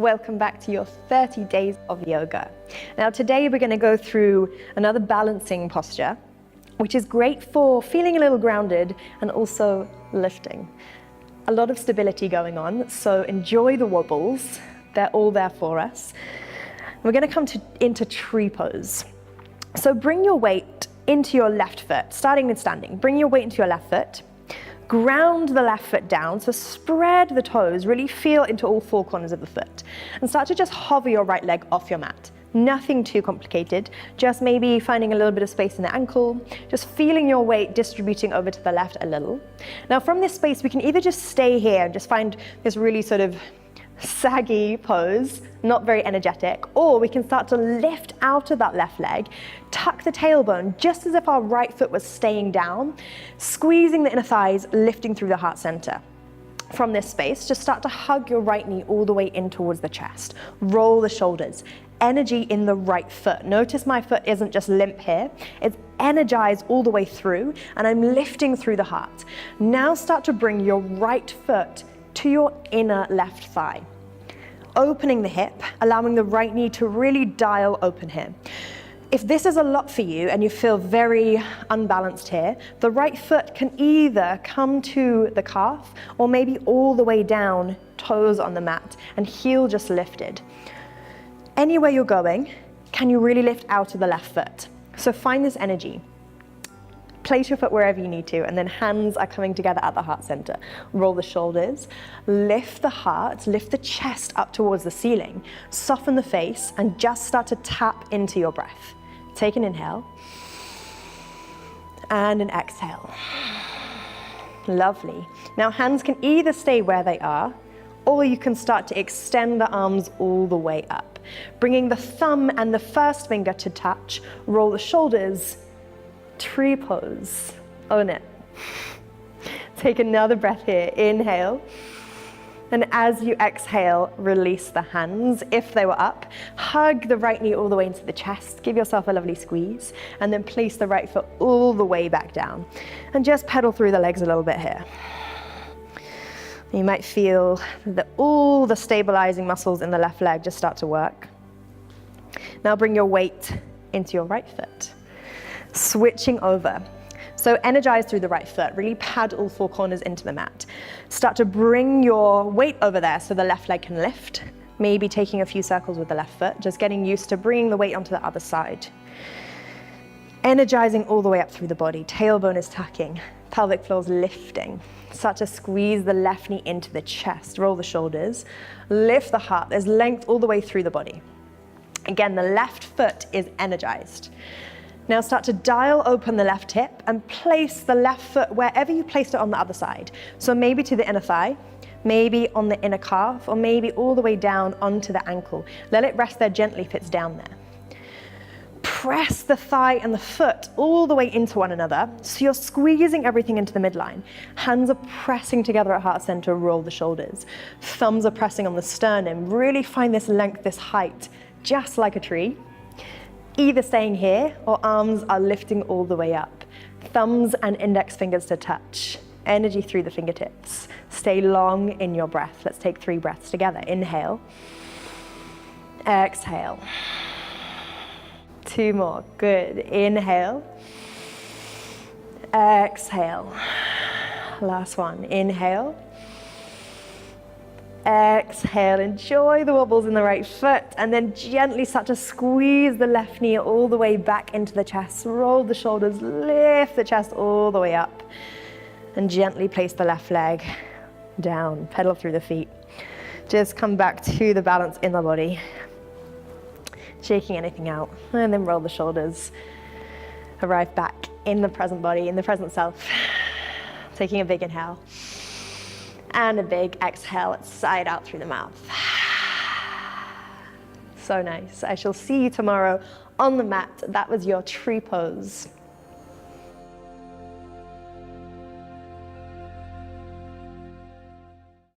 welcome back to your 30 days of yoga. Now today we're going to go through another balancing posture, which is great for feeling a little grounded and also lifting. A lot of stability going on, so enjoy the wobbles, they're all there for us. We're going to come into tree pose. So bring your weight into your left foot, starting with standing. Bring your weight into your left foot. Ground the left foot down, so spread the toes, really feel into all four corners of the foot. And start to just hover your right leg off your mat. Nothing too complicated, just maybe finding a little bit of space in the ankle, just feeling your weight distributing over to the left a little. Now from this space, we can either just stay here and just find this really sort of saggy pose, not very energetic, or we can start to lift out of that left leg, tuck the tailbone just as if our right foot was staying down, squeezing the inner thighs, lifting through the heart center. From this space, just start to hug your right knee all the way in towards the chest. Roll the shoulders. Energy in the right foot. Notice my foot isn't just limp here, it's energized all the way through, and I'm lifting through the heart. Now start to bring your right foot to your inner left thigh. Opening the hip, allowing the right knee to really dial open here. If this is a lot for you and you feel very unbalanced here, the right foot can either come to the calf or maybe all the way down, toes on the mat, and heel just lifted. Anywhere you're going, can you really lift out of the left foot? So find this energy. Place your foot wherever you need to, and then hands are coming together at the heart center. Roll the shoulders, lift the heart, lift the chest up towards the ceiling, soften the face, and just start to tap into your breath. Take an inhale, and an exhale. Lovely. Now hands can either stay where they are, or you can start to extend the arms all the way up. Bringing the thumb and the first finger to touch, roll the shoulders, tree pose, own it. Take another breath here, inhale. And as you exhale, release the hands. If they were up, hug the right knee all the way into the chest, give yourself a lovely squeeze, and then place the right foot all the way back down. And just pedal through the legs a little bit here. You might feel that all the stabilizing muscles in the left leg just start to work. Now bring your weight into your right foot. Switching over. So energize through the right foot, really pad all four corners into the mat. Start to bring your weight over there so the left leg can lift, maybe taking a few circles with the left foot, just getting used to bringing the weight onto the other side. Energizing all the way up through the body, tailbone is tucking, pelvic floor is lifting. Start to squeeze the left knee into the chest, roll the shoulders, lift the heart, there's length all the way through the body. Again, the left foot is energized. Now start to dial open the left hip and place the left foot wherever you placed it on the other side. So maybe to the inner thigh, maybe on the inner calf, or maybe all the way down onto the ankle. Let it rest there gently if it's down there. Press the thigh and the foot all the way into one another, so you're squeezing everything into the midline. Hands are pressing together at heart center, roll the shoulders. Thumbs are pressing on the sternum. Really find this length, this height, just like a tree. Either staying here or arms are lifting all the way up. Thumbs and index fingers to touch. Energy through the fingertips. Stay long in your breath. Let's take 3 breaths together. Inhale. Exhale. 2 more. Good. Inhale. Exhale. Last one. Inhale. Exhale, enjoy the wobbles in the right foot, and then gently start to squeeze the left knee all the way back into the chest. Roll the shoulders, lift the chest all the way up, and gently place the left leg down. Pedal through the feet. Just come back to the balance in the body. Shaking anything out, and then roll the shoulders. Arrive back in the present body, in the present self. Taking a big inhale. And a big exhale, side out through the mouth. So nice. I shall see you tomorrow on the mat. That was your tree pose.